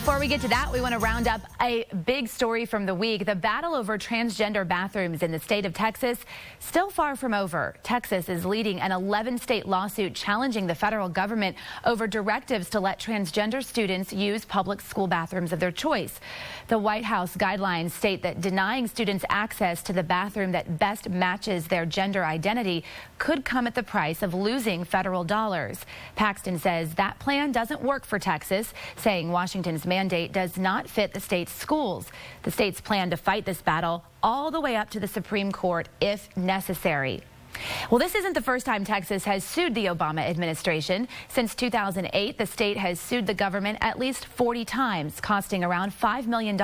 Before we get to that, we want to round up a big story from the week. The battle over transgender bathrooms in the state of Texas still far from over. Texas is leading an 11-state lawsuit challenging the federal government over directives to let transgender students use public school bathrooms of their choice. The White House guidelines state that denying students access to the bathroom that best matches their gender identity could come at the price of losing federal dollars. Paxton says that plan doesn't work for Texas, saying Washington's mandate does not fit the state's schools. The state's plan to fight this battle all the way up to the Supreme Court if necessary. Well, this isn't the first time Texas has sued the Obama administration. Since 2008, the state has sued the government at least 40 times, costing around $5 million.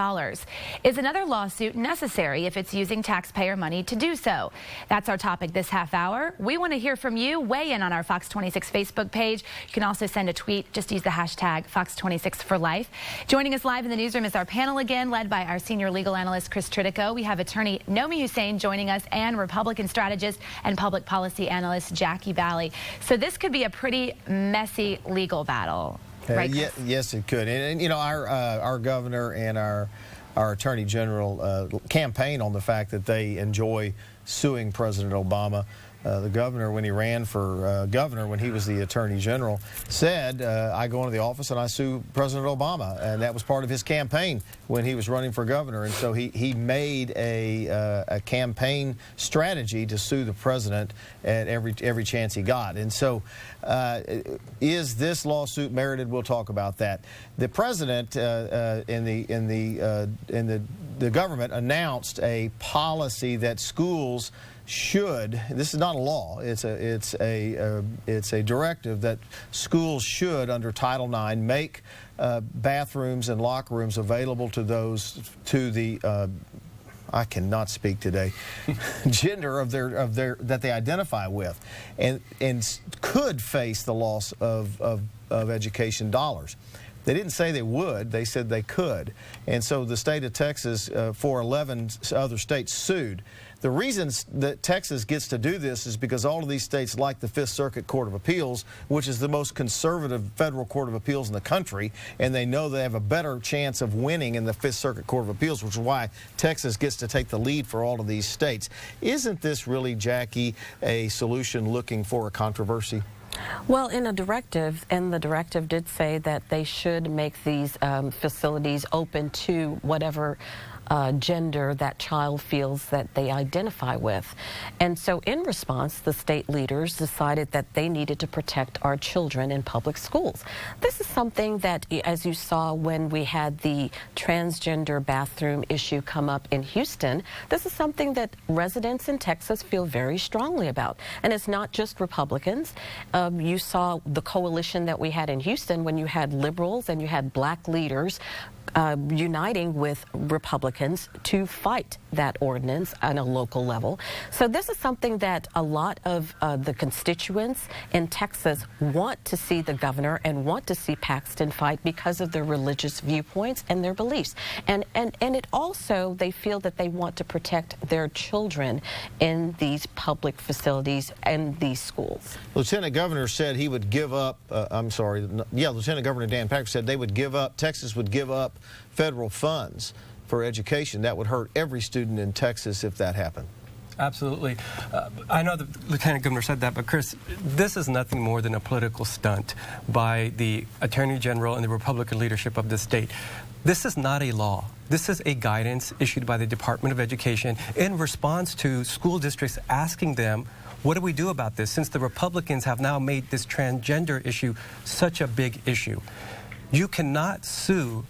Is another lawsuit necessary if it's using taxpayer money to do so? That's our topic this half hour. We want to hear from you. Weigh in on our Fox 26 Facebook page. You can also send a tweet. Just use the hashtag Fox26for life. Joining us live in the newsroom is our panel again, led by our senior legal analyst, Chris Tritico. We have attorney Nomi Hussein joining us and Republican strategist and public policy analyst Jackie Bally. So this could be a pretty messy legal battle, right? Yes, it could. And you know, our governor and our attorney general campaign on the fact that they enjoy suing President Obama. The governor, when he ran for governor, when he was the attorney general, said, I go into the office and I sue President Obama. And that was part of his campaign when he was running for governor. And so he made a campaign strategy to sue the president at every chance he got. And so is this lawsuit merited? We'll talk about that. The president in the government announced a policy that schools should, this is not a law, it's a directive that schools should, under Title IX, make bathrooms and locker rooms available to the I cannot speak today, gender of their that they identify with, and could face the loss of education dollars. They didn't say they would, they said they could. And so the state of Texas, for 11 other states, sued. The reason that Texas gets to do this is because all of these states, like the Fifth Circuit Court of Appeals, which is the most conservative federal court of appeals in the country, and they know they have a better chance of winning in the Fifth Circuit Court of Appeals, which is why Texas gets to take the lead for all of these states. Isn't this really, Jackie, a solution looking for a controversy? Well, in a directive, and the directive did say that they should make these facilities open to whatever gender that child feels that they identify with. And so in response, the state leaders decided that they needed to protect our children in public schools. This is something that, as you saw when we had the transgender bathroom issue come up in Houston, this is something that residents in Texas feel very strongly about. And it's not just Republicans. You saw the coalition that we had in Houston when you had liberals and you had black leaders uniting with Republicans to fight that ordinance on a local level. So this is something that a lot of the constituents in Texas want to see the governor and want to see Paxton fight because of their religious viewpoints and their beliefs. And it also, they feel that they want to protect their children in these public facilities and these schools. Lieutenant Governor said he would give up, Lieutenant Governor Dan Patrick said they would give up, Texas would give up federal funds for education. That would hurt every student in Texas if that happened. Absolutely. I know the Lieutenant Governor said that, but Chris, this is nothing more than a political stunt by the Attorney General and the Republican leadership of the state. This is not a law. This is a guidance issued by the Department of Education in response to school districts asking them, what do we do about this, since the Republicans have now made this transgender issue such a big issue? You cannot sue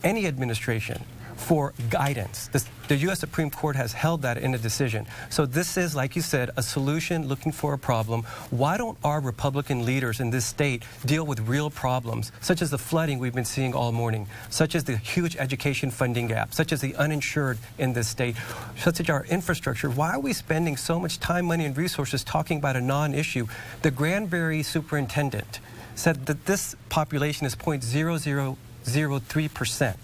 any administration for guidance. The U.S. Supreme Court has held that in a decision. So this is, like you said, a solution looking for a problem. Why don't our Republican leaders in this state deal with real problems, such as the flooding we've been seeing all morning, such as the huge education funding gap, such as the uninsured in this state, such as our infrastructure? Why are we spending so much time, money, and resources talking about a non-issue? The Granbury superintendent said that this population is 0.0003%.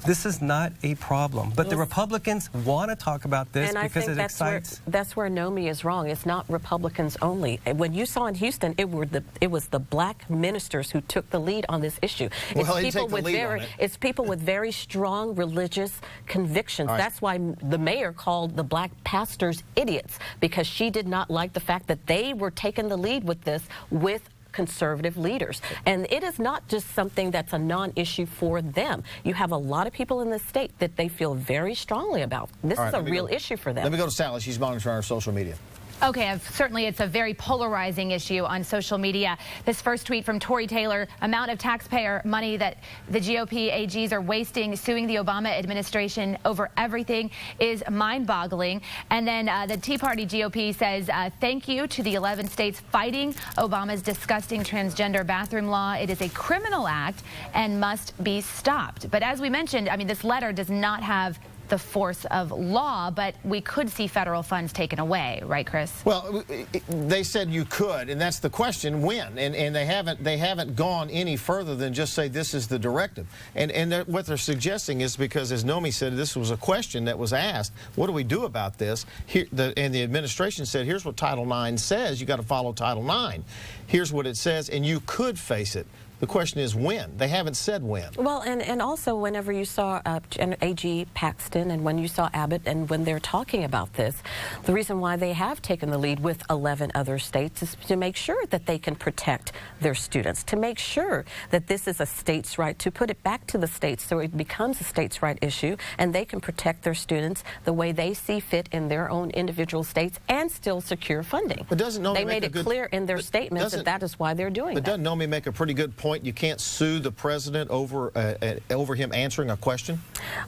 This is not a problem. But the Republicans want to talk about this and because I think it excites. That's where Nomi is wrong. It's not Republicans only. When you saw in Houston, it was the black ministers who took the lead on this issue. It's people with very strong religious convictions. Right. That's why the mayor called the black pastors idiots, because she did not like the fact that they were taking the lead with this with conservative leaders. And it is not just something that's a non-issue for them. You have a lot of people in the state that they feel very strongly about. This is a real issue for them. Let me go to Sally. She's monitoring our social media. Okay, certainly it's a very polarizing issue on social media. This first tweet from Tory Taylor, amount of taxpayer money that the GOP AGs are wasting suing the Obama administration over everything is mind-boggling. And then the Tea Party GOP says, thank you to the 11 states fighting Obama's disgusting transgender bathroom law. It is a criminal act and must be stopped. But as we mentioned, I mean, this letter does not have the force of law, but we could see federal funds taken away, right, Chris? Well, they said you could, and that's the question: when? And they haven't gone any further than just say this is the directive. And what they're suggesting is, because, as Nomi said, this was a question that was asked: what do we do about this? And the administration said, here's what Title IX says. You got to follow Title IX. Here's what it says, and you could face it. The question is when. They haven't said when. Well, and also whenever you saw AG Paxton and when you saw Abbott and when they're talking about this, the reason why they have taken the lead with 11 other states is to make sure that they can protect their students, to make sure that this is a states' right, to put it back to the states so it becomes a states' right issue and they can protect their students the way they see fit in their own individual states and still secure funding. But doesn't Nomi they made it clear in their statements that is why they're doing that. But doesn't Nomi make a pretty good point? You can't sue the president over him answering a question?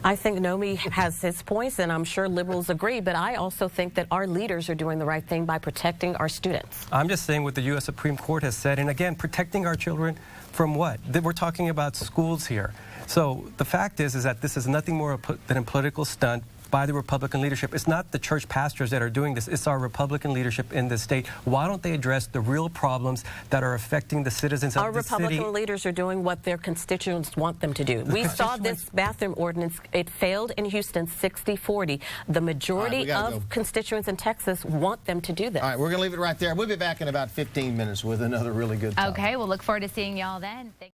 I think Nomi has his points, and I'm sure liberals agree, but I also think that our leaders are doing the right thing by protecting our students. I'm just saying what the U.S. Supreme Court has said, and again, protecting our children from what? We're talking about schools here. So the fact is that this is nothing more than a political stunt by the Republican leadership. It's not the church pastors that are doing this. It's our Republican leadership in this state. Why don't they address the real problems that are affecting the citizens of the city? Our Republican leaders are doing what their constituents want them to do. We saw this bathroom ordinance. It failed in Houston 60-40. The majority of constituents in Texas want them to do this. All right, we're going to leave it right there. We'll be back in about 15 minutes with another really good topic. Okay, we'll look forward to seeing y'all then.